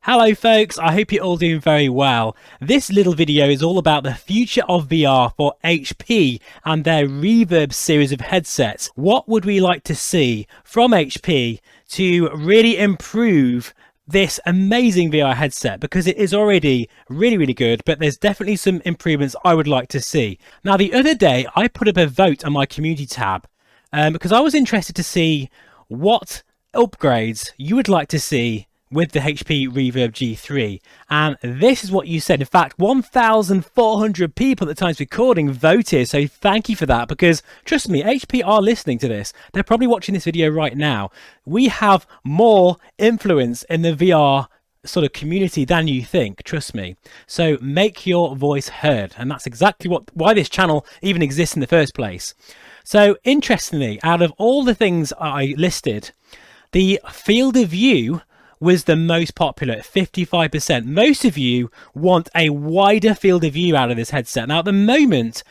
Hello folks, I hope you're all doing very well. This little video is all about the future of VR for HP and their Reverb series of headsets. What would we like to see from HP to really improve this amazing VR headset, because it is already really good, but there's definitely some improvements I would like to see. Now, the other day I put up a vote on my community tab because I was interested to see what upgrades you would like to see with the HP Reverb G3, and this is what you said. In fact, 1,400 people at the time's recording voted, so thank you for that, because trust me, HP are listening to this. They're probably watching this video right now. We have more influence in the VR sort of community than you think, trust me. So make your voice heard, and that's exactly why this channel even exists in the first place. So interestingly, out of all the things I listed, the field of view was the most popular at 55%. Most of you want a wider field of view out of this headset. Now, at the moment,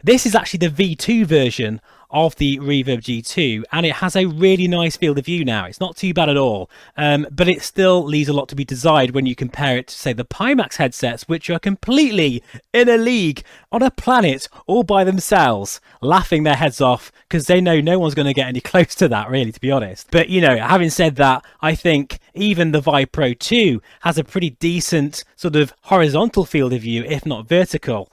this is actually the V2 version of the Reverb G2, and it has a really nice field of view now. It's not too bad at all, but it still leaves a lot to be desired when you compare it to, say, the Pimax headsets, which are completely in a league on a planet all by themselves, laughing their heads off because they know no one's going to get any close to that, really, to be honest. But, you know, having said that, I think even the Vive Pro 2 has a pretty decent sort of horizontal field of view, if not vertical.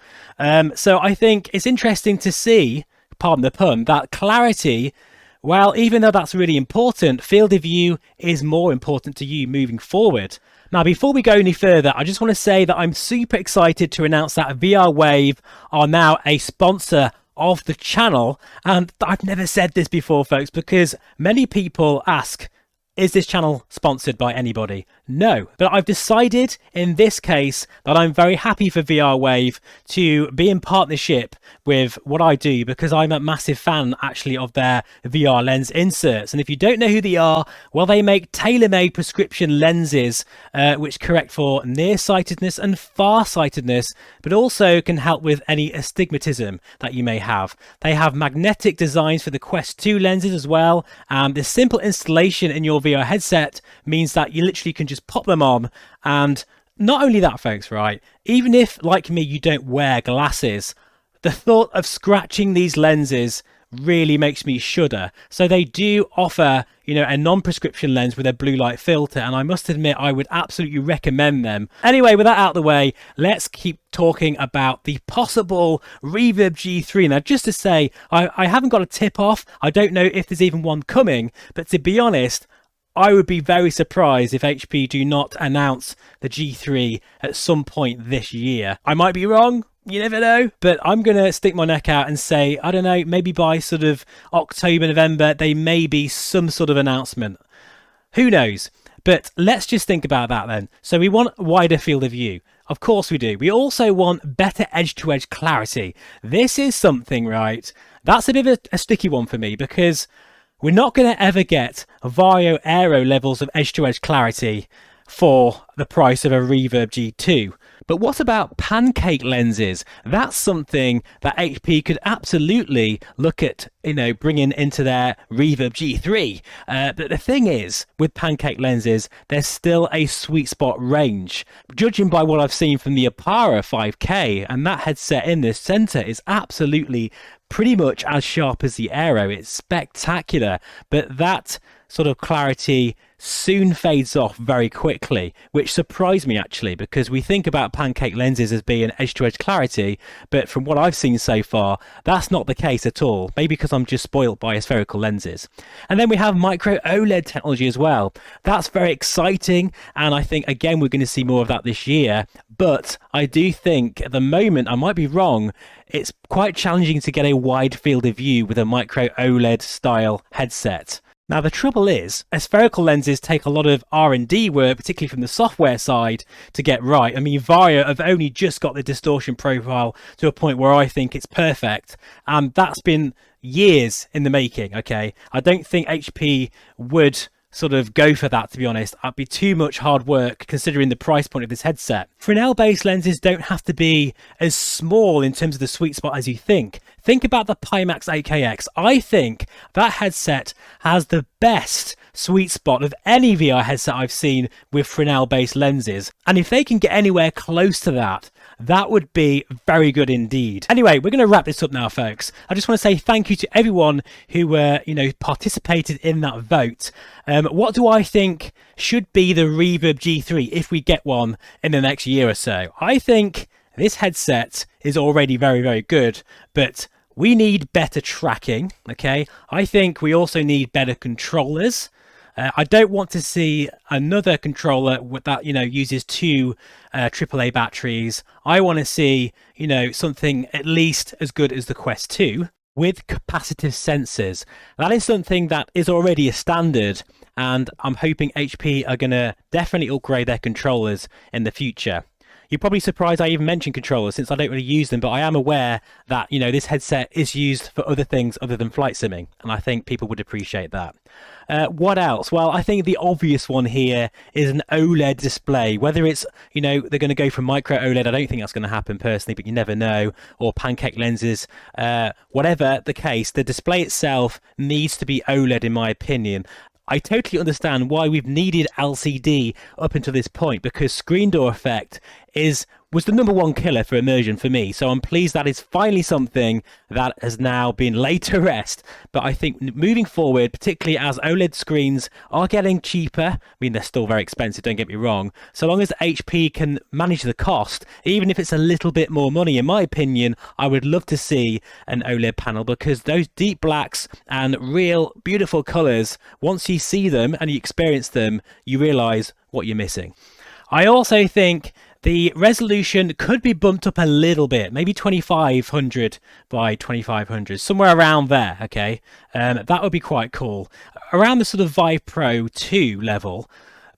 So I think it's interesting to see, pardon the pun, that clarity, well, even though that's really important, field of view is more important to you moving forward. Now, before we go any further, I just want to say that I'm super excited to announce that VRWave are now a sponsor of the channel. And I've never said this before, folks, because many people ask, is this channel sponsored by anybody? No, but I've decided in this case that I'm very happy for VRWave to be in partnership with what I do, because I'm a massive fan actually of their VR lens inserts. And if you don't know who they are, well, they make tailor-made prescription lenses which correct for nearsightedness and farsightedness, but also can help with any astigmatism that you may have. They have magnetic designs for the Quest 2 lenses as well, and the simple installation in your VR headset means that you literally can just pop them on. And not only that, folks, right, even if, like me, you don't wear glasses, the thought of scratching these lenses really makes me shudder. So they do offer, you know, a non-prescription lens with a blue light filter, and I must admit I would absolutely recommend them. Anyway, with that out of the way, let's keep talking about the possible Reverb G3. Now, just to say, I haven't got a tip off. I don't know if there's even one coming, but to be honest, I would be very surprised if HP do not announce the G3 at some point this year. I might be wrong, you never know, but I'm going to stick my neck out and say, I don't know, maybe by sort of October, November, there may be some sort of announcement. Who knows? But let's just think about that then. So we want a wider field of view. Of course we do. We also want better edge-to-edge clarity. This is something, right, that's a bit of a sticky one for me, because we're not going to ever get Vario Aero levels of edge-to-edge clarity for the price of a Reverb G2. But what about pancake lenses? That's something that HP could absolutely look at, you know, bringing into their Reverb G3. But the thing is, with pancake lenses, there's still a sweet spot range. Judging by what I've seen from the Apara 5K, and that headset in the center is absolutely pretty much as sharp as the Aero. It's spectacular, but that sort of clarity soon fades off very quickly, which surprised me actually, because we think about pancake lenses as being edge-to-edge clarity, but from what I've seen so far, that's not the case at all. Maybe because I'm just spoilt by spherical lenses. And then we have micro OLED technology as well. That's very exciting, and I think again we're going to see more of that this year. But I do think at the moment, I might be wrong, it's quite challenging to get a wide field of view with a micro OLED style headset. Now, the trouble is, spherical lenses take a lot of R&D work, particularly from the software side, to get right. I mean, Vario have only just got the distortion profile to a point where I think it's perfect, and that's been years in the making, okay? I don't think HP would sort of go for that, to be honest. That'd be too much hard work considering the price point of this headset. Fresnel-based lenses don't have to be as small in terms of the sweet spot as you think. Think about the Pimax 8KX. I think that headset has the best sweet spot of any VR headset I've seen with Fresnel based lenses. And if they can get anywhere close to that, that would be very good indeed. Anyway, we're going to wrap this up now, folks. I just want to say thank you to everyone who participated in that vote. What do I think should be the Reverb G3 if we get one in the next year or so? I think this headset is already very, very good, but we need better tracking, okay? I think we also need better controllers. I don't want to see another controller that, uses two AAA batteries. I want to see, something at least as good as the Quest 2 with capacitive sensors. That is something that is already a standard, and I'm hoping HP are going to definitely upgrade their controllers in the future. You're probably surprised I even mentioned controllers since I don't really use them, but I am aware that, this headset is used for other things other than flight simming, and I think people would appreciate that. What else? Well, I think the obvious one here is an OLED display. Whether it's, they're going to go for micro OLED, I don't think that's going to happen personally, but you never know, or pancake lenses. Whatever the case, the display itself needs to be OLED in my opinion. I totally understand why we've needed LCD up until this point, because screen door effect was the #1 killer for immersion for me. So I'm pleased that is finally something that has now been laid to rest. But I think moving forward, particularly as OLED screens are getting cheaper, I mean, they're still very expensive, don't get me wrong. So long as HP can manage the cost, even if it's a little bit more money, in my opinion, I would love to see an OLED panel, because those deep blacks and real beautiful colors, once you see them and you experience them, you realize what you're missing. I also think the resolution could be bumped up a little bit, maybe 2500 by 2500, somewhere around there, okay? That would be quite cool. Around the sort of Vive Pro 2 level,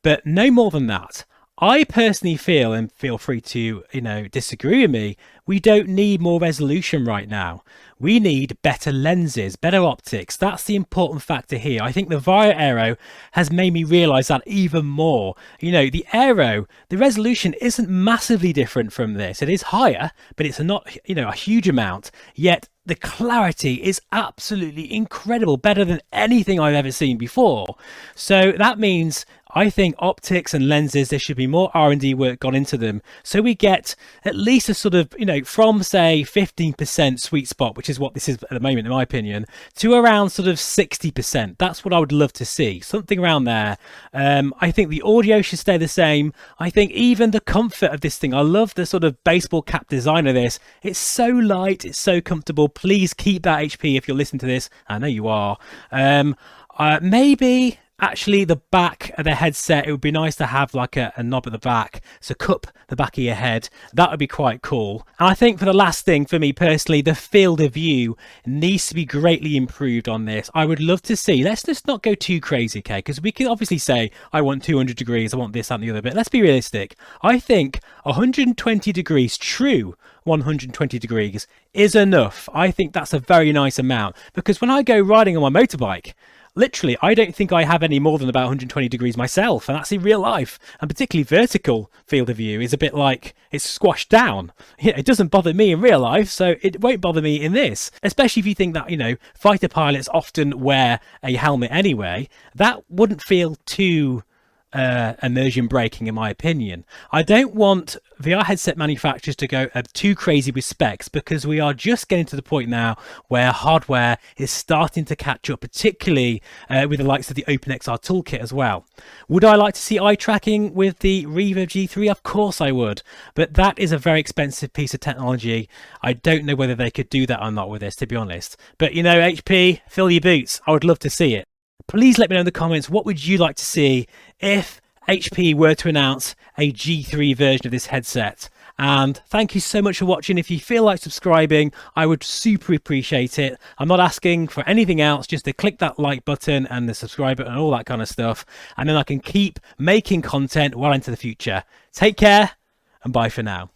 but no more than that. I personally feel, and feel free to, disagree with me, we don't need more resolution right now. We need better lenses, better optics. That's the important factor here. I think the Via Aero has made me realize that even more. The Aero, the resolution isn't massively different from this. It is higher, but it's not, a huge amount. Yet the clarity is absolutely incredible, better than anything I've ever seen before. So that means I think optics and lenses, there should be more R&D work gone into them, so we get at least a sort of, from say 15% sweet spot, which is what this is at the moment in my opinion, to around sort of 60%. That's what I would love to see, something around there. I think the audio should stay the same. I think even the comfort of this thing, I love the sort of baseball cap design of this. It's so light, it's so comfortable. Please keep that, HP, if you're listening to this. I know you are. Maybe actually the back of the headset, it would be nice to have like a knob at the back, so cup the back of your head. That would be quite cool. And I think for the last thing, for me personally, the field of view needs to be greatly improved on this. I would love to see, let's just not go too crazy, okay? Because we can obviously say I want 200 degrees, I want this, that and the other, but let's be realistic. I think 120 degrees, true 120 degrees, is enough. I think that's a very nice amount, because when I go riding on my motorbike, literally, I don't think I have any more than about 120 degrees myself, and that's in real life. And particularly vertical field of view is a bit like it's squashed down. It doesn't bother me in real life, so it won't bother me in this. Especially if you think that, fighter pilots often wear a helmet anyway. That wouldn't feel too immersion breaking in my opinion. I don't want VR headset manufacturers to go too crazy with specs, because we are just getting to the point now where hardware is starting to catch up, particularly with the likes of the OpenXR toolkit as well. Would I like to see eye tracking with the Reverb G3? Of course I would, but that is a very expensive piece of technology. I don't know whether they could do that or not with this, to be honest. But HP, fill your boots. I would love to see it. Please let me know in the comments, what would you like to see if HP were to announce a G3 version of this headset? And thank you so much for watching. If you feel like subscribing, I would super appreciate it. I'm not asking for anything else, just to click that like button and the subscribe button and all that kind of stuff. And then I can keep making content well into the future. Take care and bye for now.